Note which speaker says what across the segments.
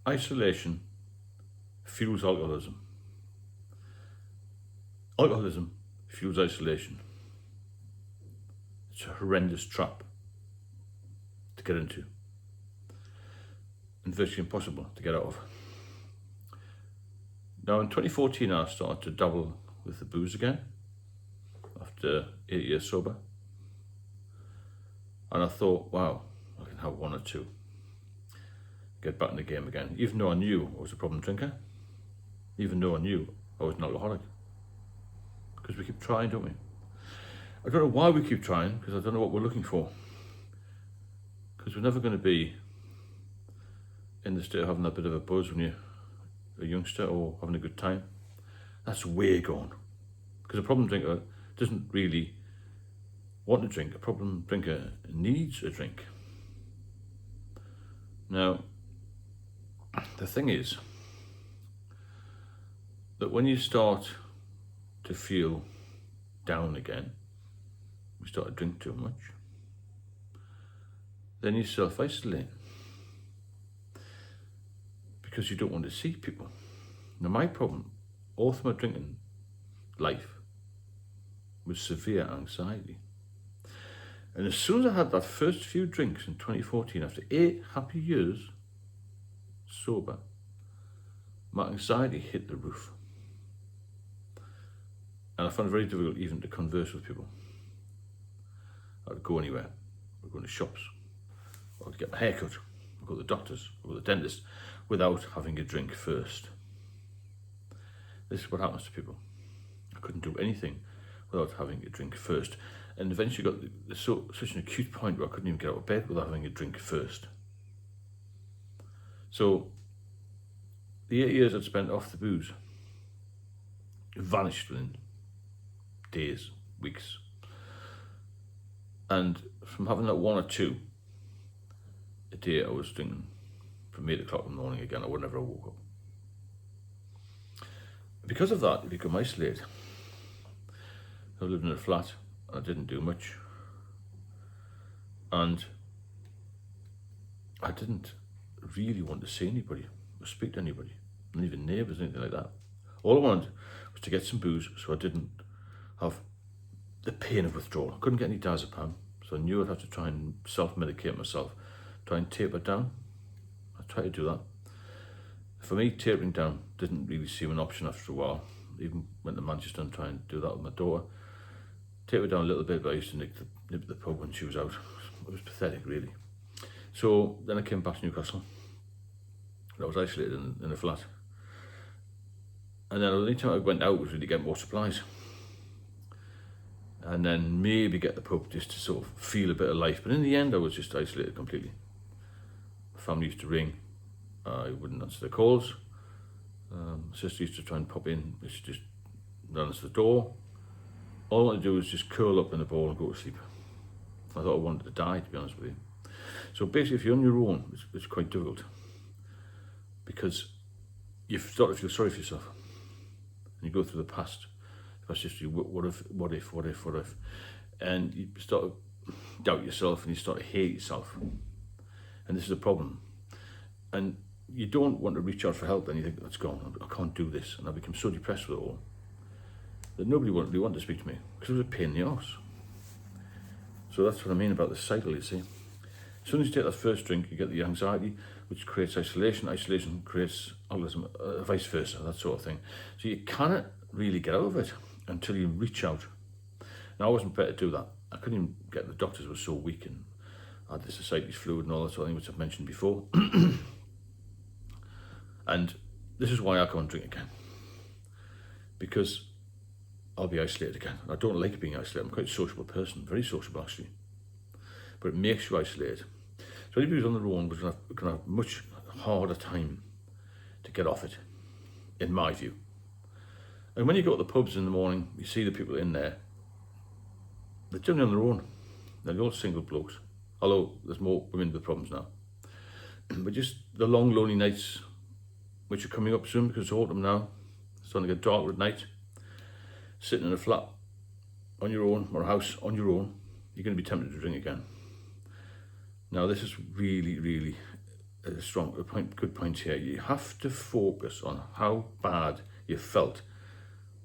Speaker 1: Isolation fuels alcoholism. Alcoholism fuels isolation. It's a horrendous trap to get into and virtually impossible to get out of. Now in 2014 I started to dabble with the booze again after 8 years sober, and I thought, wow, I can have one or two, get back in the game again, even though I knew I was a problem drinker, even though I knew I was an alcoholic, because we keep trying, don't we? I don't know why we keep trying, because I don't know what we're looking for, because we're never going to be in the state of having that bit of a buzz when you're a youngster or having a good time. That's way gone, because a problem drinker doesn't really want to drink. A problem drinker needs a drink. Now, the thing is that when you start to feel down again, you start to drink too much, then you self-isolate because you don't want to see people. Now, my problem all through my drinking life was severe anxiety. And as soon as I had that first few drinks in 2014, after 8 happy years sober, my anxiety hit the roof. And I found it very difficult even to converse with people. I would go anywhere. I would go into shops. I would get my hair cut. I would go to the doctors. I would go to the dentist without having a drink first. This is what happens to people. I couldn't do anything without having a drink first. And eventually got such an acute point where I couldn't even get out of bed without having a drink first. So the 8 years I'd spent off the booze vanished within days, weeks. And from having that one or two a day, I was drinking from 8 o'clock in the morning again, or whenever I woke up. Because of that, I became isolated. I lived in a flat, and I didn't do much. And I didn't really want to see anybody, or speak to anybody, not even neighbours, anything like that. All I wanted was to get some booze so I didn't have the pain of withdrawal. I couldn't get any diazepam, so I knew I'd have to try and self-medicate myself, try and taper down. I tried to do that. For me, tapering down didn't really seem an option after a while. Even went to Manchester and tried and do that with my daughter. Tapered down a little bit, but I used to nip the pub when she was out. It was pathetic, really. So then I came back to Newcastle. I was isolated in a flat. And then the only time I went out was really to get more supplies. And then maybe get the pub just to sort of feel a bit of life. But in the end, I was just isolated completely. My family used to ring. I wouldn't answer the calls. My sister used to try and pop in. She just ran answer the door. All I wanted to do was just curl up in a ball and go to sleep. I thought I wanted to die, to be honest with you. So basically, if you're on your own, it's quite difficult, because you start to feel sorry for yourself. And you go through the past. That's just you, what if? And you start to doubt yourself and you start to hate yourself. And this is a problem. And you don't want to reach out for help, and you think, that's gone, I can't do this. And I become so depressed with it all that nobody really wanted to speak to me, because it was a pain in the arse. So that's what I mean about the cycle, you see. As soon as you take that first drink, you get the anxiety, which creates isolation. Isolation creates alcoholism, vice versa, that sort of thing. So you cannot really get out of it until you reach out. Now, I wasn't prepared to do that. I couldn't even get the doctors, were so weak, and I had the society's fluid and all that sort of thing, which I've mentioned before. And this is why I can't drink again, because I'll be isolated again. I don't like being isolated. I'm quite a sociable person, very sociable actually, but it makes you isolated. So anybody who's on their own is going to have a much harder time to get off it, in my view. And when you go to the pubs in the morning, you see the people in there, they're generally on their own. They're all single blokes, although there's more women with problems now. But just the long, lonely nights, which are coming up soon because it's autumn now, it's starting to get darker at night, sitting in a flat on your own, or a house on your own, you're going to be tempted to drink again. Now, this is really, really good point here. You have to focus on how bad you felt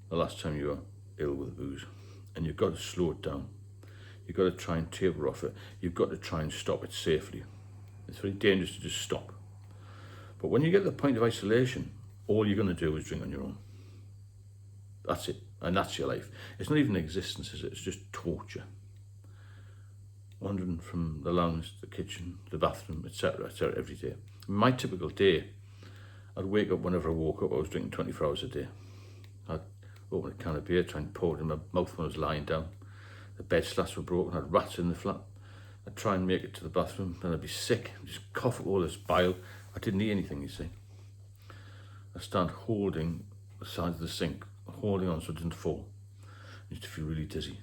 Speaker 1: the last time you were ill with booze, and you've got to slow it down. You've got to try and taper off it. You've got to try and stop it safely. It's very dangerous to just stop. But when you get to the point of isolation, all you're going to do is drink on your own. That's it, and that's your life. It's not even existence, is it? It's just torture. Wandering from the lounge, the kitchen, the bathroom, etc., every day. My typical day, I'd wake up whenever I woke up, I was drinking 24 hours a day. I'd open a can of beer, try and pour it in my mouth when I was lying down. The bed slats were broken, I had rats in the flat. I'd try and make it to the bathroom, then I'd be sick, just cough up all this bile. I didn't eat anything, you see. I'd stand holding the sides of the sink, holding on so it didn't fall. I used to feel really dizzy.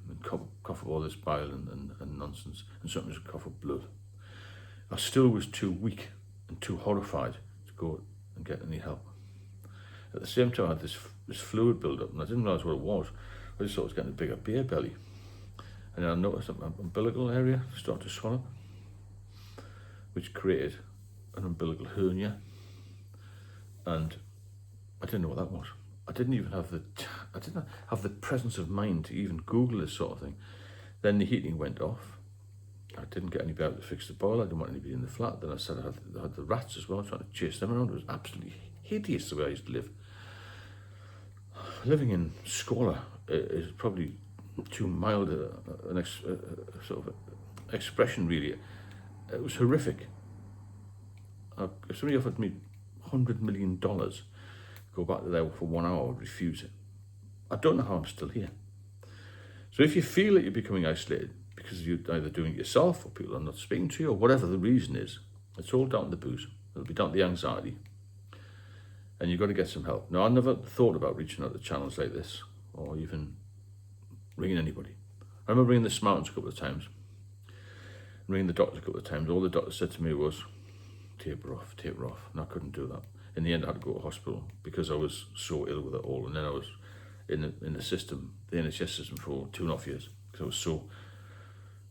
Speaker 1: And cough up all this bile and nonsense, and sometimes cough up blood. I still was too weak and too horrified to go and get any help. At the same time, I had this fluid build up, and I didn't realise what it was. I just thought I was getting a bigger beer belly. And then I noticed that my umbilical area started to swell up, which created an umbilical hernia. And I didn't know what that was. I didn't have the presence of mind to even Google this sort of thing. Then the heating went off. I didn't get anybody out to fix the boiler. I didn't want anybody in the flat. Then I said I had the rats as well, trying to chase them around. It was absolutely hideous the way I used to live. Living in squalor is probably too mild an sort of expression, really. It was horrific. If somebody offered me $100 million, go back to there for 1 hour, I would refuse it. I don't know how I'm still here. So if you feel that you're becoming isolated because you're either doing it yourself or people are not speaking to you or whatever the reason is, it's all down to the booze. It'll be down to the anxiety. And you've got to get some help. Now, I never thought about reaching out to channels like this or even ringing anybody. I remember ringing the Smartens a couple of times, ringing the doctors a couple of times. All the doctor said to me was, taper off, and I couldn't do that. In the end, I had to go to hospital because I was so ill with it all, and then I was in the system, the NHS system, for 2.5 years because I was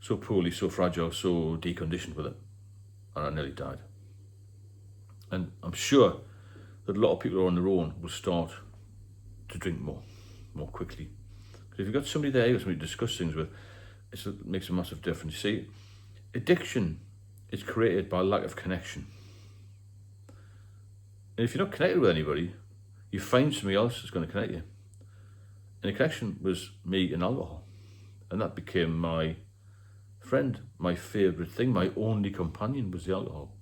Speaker 1: so poorly, so fragile, so deconditioned with it, and I nearly died. And I'm sure that a lot of people who are on their own will start to drink more quickly. Because if you've got somebody there, somebody to discuss things with, it makes a massive difference. You see, addiction is created by lack of connection. And if you're not connected with anybody, you find somebody else that's going to connect you. And the connection was me and alcohol. And that became my friend, my favourite thing, my only companion was the alcohol.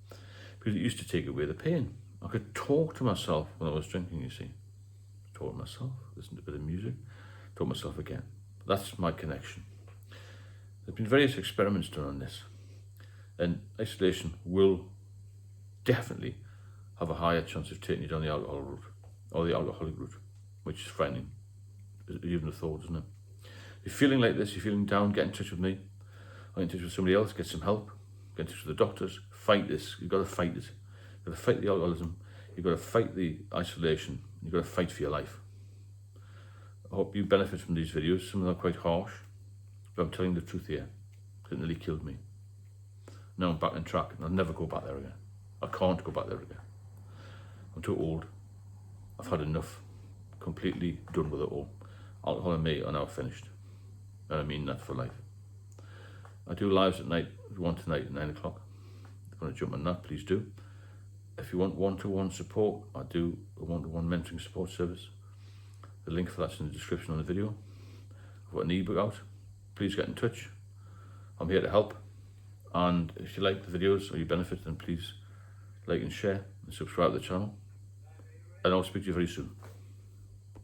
Speaker 1: Because it used to take away the pain. I could talk to myself when I was drinking, you see. Talk to myself, listen to a bit of music, talk to myself again. That's my connection. There's been various experiments done on this. And isolation will definitely have a higher chance of taking you down the alcohol route, or the alcoholic route, which is frightening. Even a thought, isn't it? If you're feeling like this, you're feeling down, get in touch with me, or in touch with somebody else, get some help, get in touch with the doctors, fight this. You've got to fight it. You've got to fight the alcoholism, you've got to fight the isolation, you've got to fight for your life. I hope you benefit from these videos. Some of them are quite harsh, but I'm telling the truth here. It nearly killed me. Now I'm back on track, and I'll never go back there again. I can't go back there again. I'm too old. I've had enough. Completely done with it all. Alcohol and me are now finished. And I mean that for life. I do lives at night. If you want tonight at 9 o'clock. If you want to jump on that, please do. If you want one-to-one support, I do a one-to-one mentoring support service. The link for that's in the description on the video. I've got an ebook out. Please get in touch. I'm here to help. And if you like the videos or you benefit, then please like and share and subscribe to the channel. And I'll speak to you very soon.